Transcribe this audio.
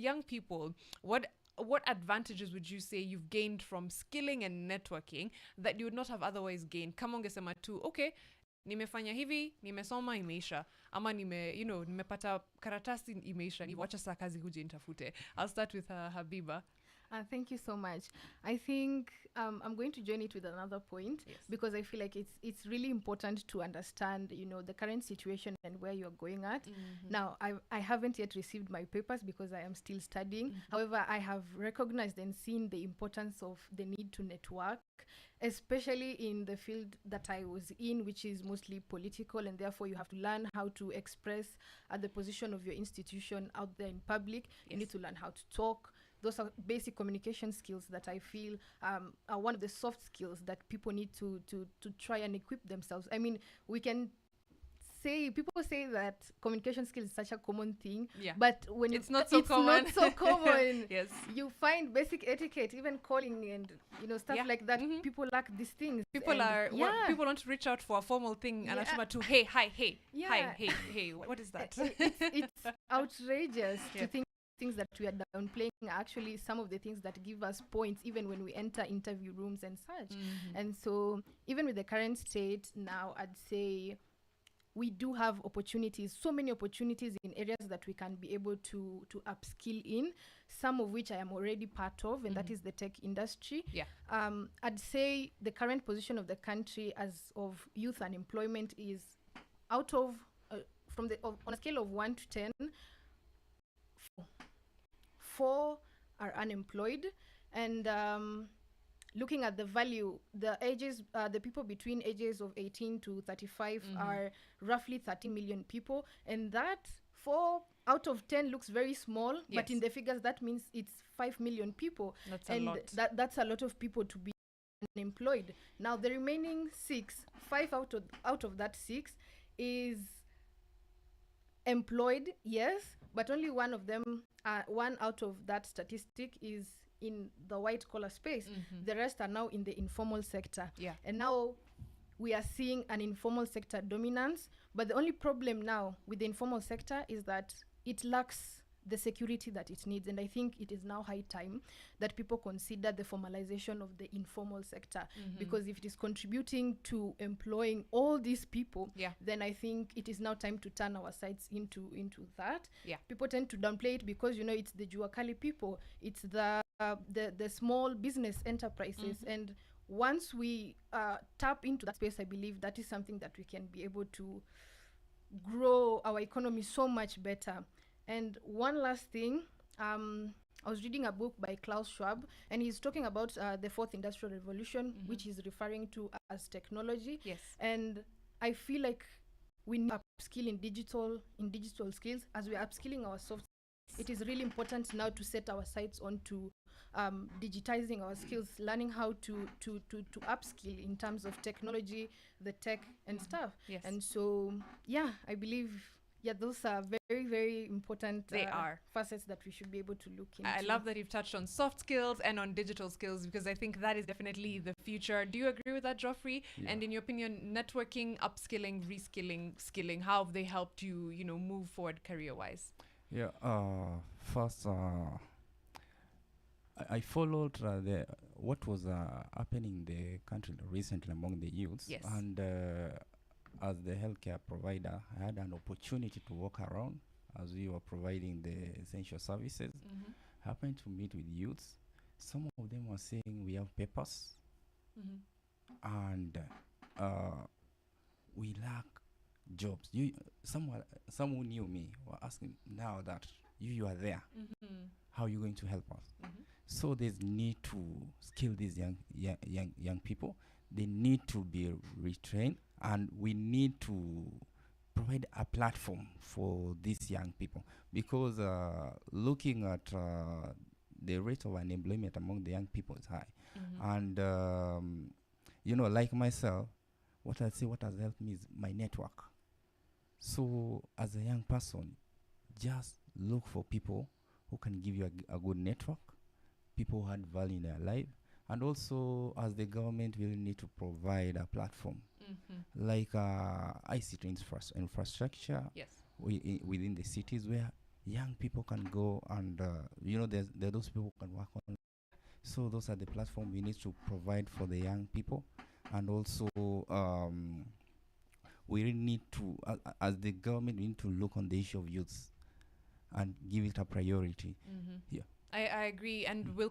young people, what advantages would you say you've gained from skilling and networking that you would not have otherwise gained? Kama ungesema tu, okay, nimefanya hivi, nimesoma imeisha, ama nimepata karatasi imeisha, wacha saa kazi huje nitafute. I'll start with Habiba. Thank you so much. I think I'm going to join it with another point, Yes. because I feel like it's really important to understand, the current situation and where you're going at. Now, I haven't yet received my papers because I am still studying. However, I have recognized and seen the importance of the need to network, especially in the field that I was in, which is mostly political, and therefore you have to learn how to express the position of your institution out there in public. You need to learn how to talk. Those are basic communication skills that I feel are one of the soft skills that people need to try and equip themselves. I mean, people say that communication skills is such a common thing, but when it's not so common. Not so common. Yes. You find basic etiquette, even calling and stuff like that. People lack these things. People want to reach out for a formal thing and assume to hey, hi, hey, hi, hey. What is that? It's outrageous to think things that we are downplaying are actually some of the things that give us points even when we enter interview rooms and such. And so even with the current state now, I'd say we do have opportunities, so many opportunities in areas that we can be able to upskill in, some of which I am already part of, and that is the tech industry. I'd say the current position of the country as of youth unemployment is out of on a scale of 1 to 10, 4 are unemployed. And looking at the value, the people between ages of 18 to 35 are roughly 30 million people, and that 4 out of 10 looks very small, but in the figures that means it's 5 million people. That's a lot. That's a lot of people to be unemployed. Now the remaining 6, 5 out of that 6 is employed, yes, but only one out of that statistic is in the white collar space. The rest are now in the informal sector. And now we are seeing an informal sector dominance, but the only problem now with the informal sector is that it lacks the security that it needs. And I think it is now high time that people consider the formalization of the informal sector, because if it is contributing to employing all these people, then I think it is now time to turn our sights into that. People tend to downplay it because it's the Juakali people, it's the small business enterprises, and once we tap into that space, I believe that is something that we can be able to grow our economy so much better. And one last thing, I was reading a book by Klaus Schwab, and he's talking about the fourth industrial revolution, which he's referring to as technology. And I feel like we need to upskill in digital skills. As we are upskilling our soft, it is really important now to set our sights on to digitizing our skills, learning how to upskill in terms of technology, the tech and stuff. And so I believe those are very, very important facets that we should be able to look into. I love that you've touched on soft skills and on digital skills, because I think that is definitely the future. Do you agree with that, Geoffrey? And in your opinion, networking, upskilling, reskilling, skilling, how have they helped you, move forward career-wise? First, I followed what was happening in the country recently among the youths. And as the healthcare provider, I had an opportunity to walk around as we were providing the essential services. I happened to meet with youths. Some of them were saying we have papers, and we lack jobs. Some who knew me were asking, now that you are there, how are you going to help us? So there's need to skill these young people. They need to be retrained, and we need to provide a platform for these young people, because looking at the rate of unemployment among the young people is high. And like myself, what has helped me is my network. So as a young person, just look for people who can give you a good network, people who add value in their life. And also, as the government, will need to provide a platform like ICT infrastructure within the cities, where young people can go and there are those people who can work on. So those are the platform we need to provide for the young people, and also we really need to, as the government, we need to look on the issue of youths and give it a priority. I agree, and we'll